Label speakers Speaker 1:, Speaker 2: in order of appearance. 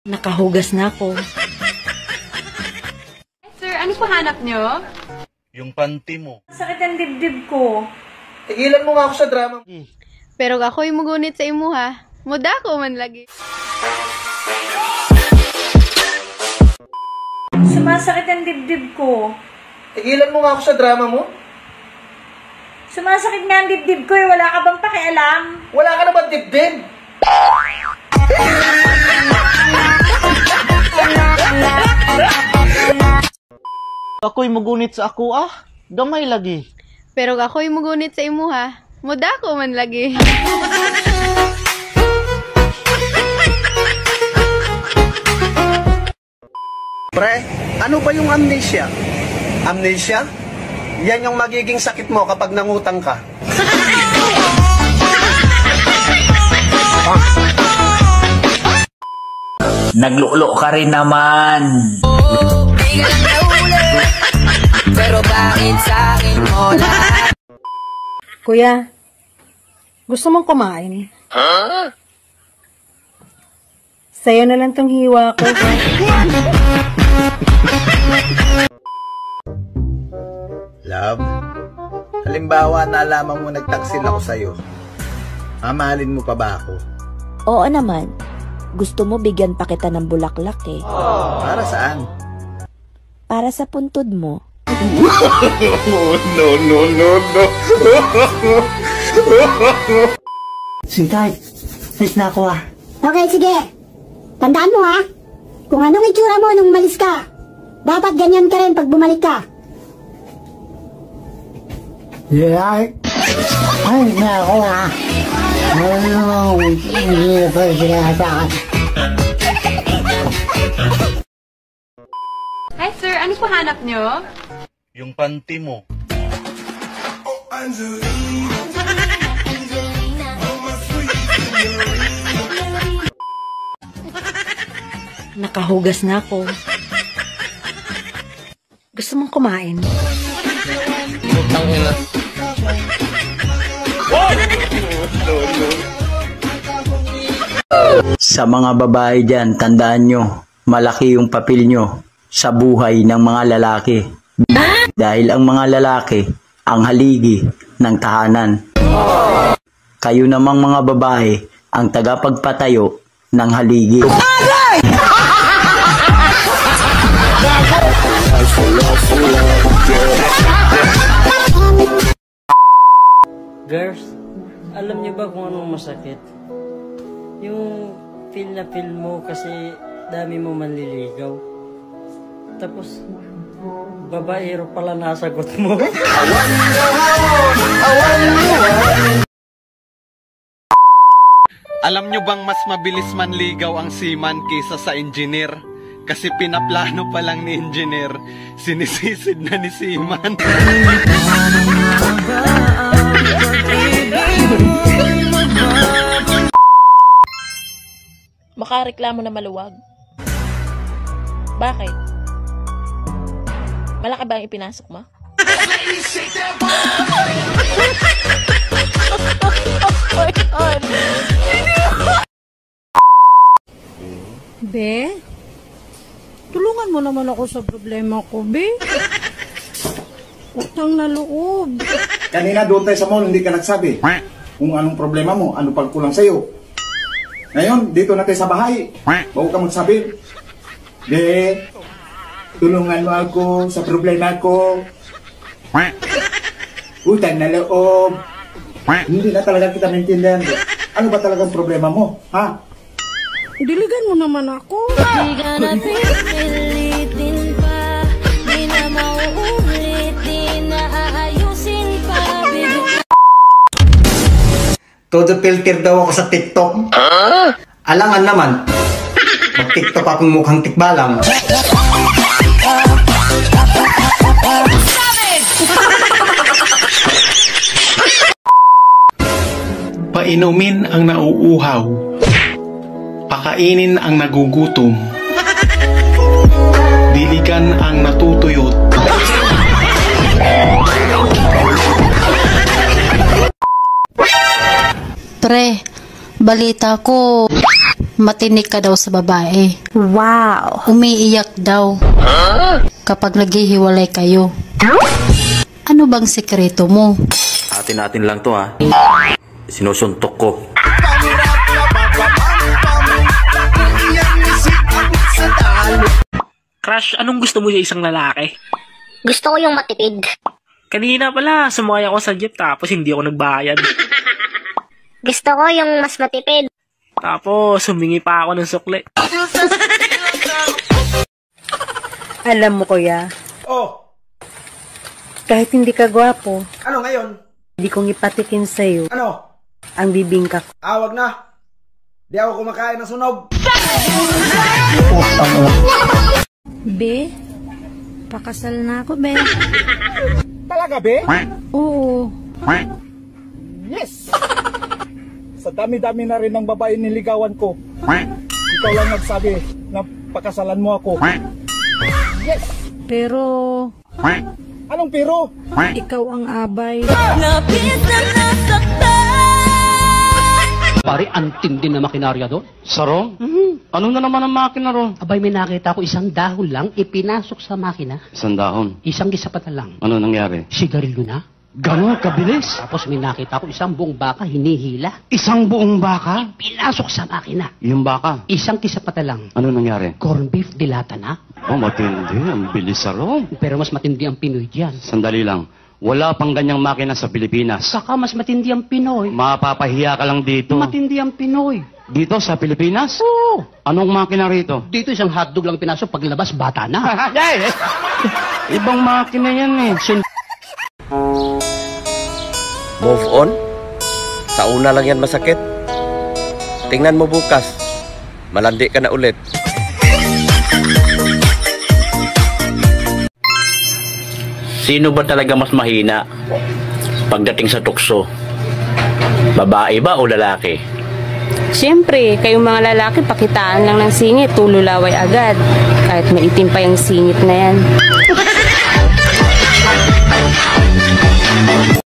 Speaker 1: Nakahugas na ako.
Speaker 2: Sir, ano po hanap nyo?
Speaker 3: Yung panty mo.
Speaker 1: Sakit ang dibdib ko.
Speaker 3: Tigilan mo nga ako sa drama.
Speaker 2: Pero ako'y mugunit sa imo ha. Muda ko man lagi.
Speaker 1: Sumasakit ang dibdib ko.
Speaker 3: Tigilan mo nga ako sa drama mo.
Speaker 1: Sumasakit nga ang dibdib ko eh. Wala ka bang pakialam?
Speaker 3: Wala ka naman dibdib.
Speaker 4: Ako'y mugunit sa ako gamay lagi.
Speaker 2: Pero ako'y mugunit sa imo ha. Muda ko man lagi.
Speaker 5: Pre, ano ba yung amnesia? Amnesia? Yan yung magiging sakit mo kapag nangutang ka.
Speaker 6: Naglulo ka rin naman. Pero bakit sa akin mo lahat?
Speaker 1: Kuya, gusto mong kumain? Huh? Sa'yo na lang tong hiwa ko.
Speaker 5: Love, halimbawa nalaman mo nagtaksil ako sa'yo. Mamahalin mo pa ba ako?
Speaker 7: Oo naman. Gusto mo bigyan pa kita ng bulaklak eh.
Speaker 5: Para saan?
Speaker 7: Para sa puntod mo.
Speaker 5: No.
Speaker 4: Sweetheart, miss na ako
Speaker 8: Okay, sige. Tandaan mo ha. Kung anong itsura mo nung umalis ka, dapat ganyan ka rin pag bumalik ka.
Speaker 4: Yeah. Ay, na ako Ano, hindi pa sila sa akin.
Speaker 2: Hi sir, ano po hanap nyo?
Speaker 3: Yung panty mo.
Speaker 1: Nakahugas na ako. Gusto mong kumain?
Speaker 6: Sa mga babae dyan, tandaan nyo, malaki yung papel nyo sa buhay ng mga lalaki. Dahil ang mga lalaki, ang haligi ng tahanan. Kayo namang mga babae, ang tagapagpatayo ng haligi.
Speaker 9: Girls, alam niyo ba kung anong masakit? Yung feel na feel mo kasi dami mo manliligaw. Tapos, babaero pala nasagot mo.
Speaker 5: Alam nyo bang mas mabilis manligaw ang seaman kaysa sa engineer? Kasi pinaplano pa lang ni engineer, sinisisid na ni seaman.
Speaker 7: Makareklamo na maluwag. Bakit? Malaki ba ang ipinasok mo?
Speaker 8: Be, tulungan mo naman ako sa problema ko, Be. Utang na loob.
Speaker 10: Kanina doon tayo sa mall, hindi ka nagsabi kung anong problema mo, ano pagkulang sa'yo. Ngayon, dito na tayo sa bahay. Bago ka magsabi, Be, tulungan mo ako sa problema ko. Utang na loob. Hindi na talaga kita maintindihan. Ano ba talagang problema mo, ha?
Speaker 8: Diligan mo naman ako.
Speaker 7: Di ka na pipilitin pa. Di na mauulit. Di na aayusin pa.
Speaker 5: Todo filter daw ako sa TikTok. Alangan naman. Mag-TikTok akong mukhang tikbalang.
Speaker 11: Painumin ang nauuhaw. Pakainin ang nagugutom. Diligan ang natutuyot.
Speaker 7: Pre, balita ko,
Speaker 12: Matinik ka daw sa babae. Wow! Umiiyak daw. Kapag naghihiwalay kayo. Ano bang sekreto mo?
Speaker 13: Atin-atin lang to ha. Sinusuntok ko.
Speaker 14: Crush, anong gusto mo sa isang lalaki?
Speaker 15: Gusto ko yung matipid.
Speaker 14: Kanina pala, sumakay ako sa jeep tapos hindi ako nagbayad.
Speaker 15: Gusto ko yung mas matipid.
Speaker 14: Tapos, humingi pa ako ng sukli.
Speaker 1: Alam mo, kuya,
Speaker 3: Oh,
Speaker 1: kahit hindi ka gwapo,
Speaker 3: ano ngayon?
Speaker 1: hindi kong ipatikin sa'yo
Speaker 3: Ano?
Speaker 1: ang bibingka ko.
Speaker 3: Wag na. Di ako kumakain ng sunog.
Speaker 12: Be, pakasal na ako, be.
Speaker 10: Talaga, be?
Speaker 12: Oo.
Speaker 10: Yes! Sa dami-dami na rin ng babae niligawan ko. Ikaw lang nagsabi na pakasalan mo ako. Yes!
Speaker 12: Pero,
Speaker 10: Anong pero?
Speaker 12: ikaw ang abay.
Speaker 16: Pare, antindi na makinarya doon. Sarong? Ano na naman ang makina ron? Abay, may nakita ko isang dahon lang ipinasok sa makina.
Speaker 17: Isang dahon?
Speaker 16: Isang gisapa na lang.
Speaker 17: Ano nangyari?
Speaker 16: Sigarilyo na.
Speaker 17: Ganon kabilis?
Speaker 16: Tapos may nakita ko isang buong baka hinihila.
Speaker 17: Isang buong baka?
Speaker 16: Pinasok sa makina.
Speaker 17: Yung baka?
Speaker 16: Isang kisapa na lang.
Speaker 17: Ano nangyari?
Speaker 16: Corn beef dilata na.
Speaker 17: Oh, matindi. Ang bilis sarong.
Speaker 16: Pero mas matindi ang Pinoy dyan.
Speaker 17: Sandali lang. Wala pang ganyang makina sa Pilipinas.
Speaker 16: Saka mas matindi ang Pinoy.
Speaker 17: Mapapahiya ka lang dito.
Speaker 16: Matindi ang Pinoy.
Speaker 17: Dito sa Pilipinas?
Speaker 16: Oo.
Speaker 17: Anong makina rito?
Speaker 16: Dito isang hotdog lang pinasok, paglabas bata na.
Speaker 17: Ibang makina yan eh.
Speaker 18: Move on? Sa una lang yan masakit. Tingnan mo bukas. Malandi ka na ulit.
Speaker 6: Sino ba talaga mas mahina pagdating sa tukso? Babae ba o lalaki?
Speaker 19: Siyempre, kayong mga lalaki, pakitaan lang ng singit, tululaway agad. Kahit maitim pa yung singit na yan.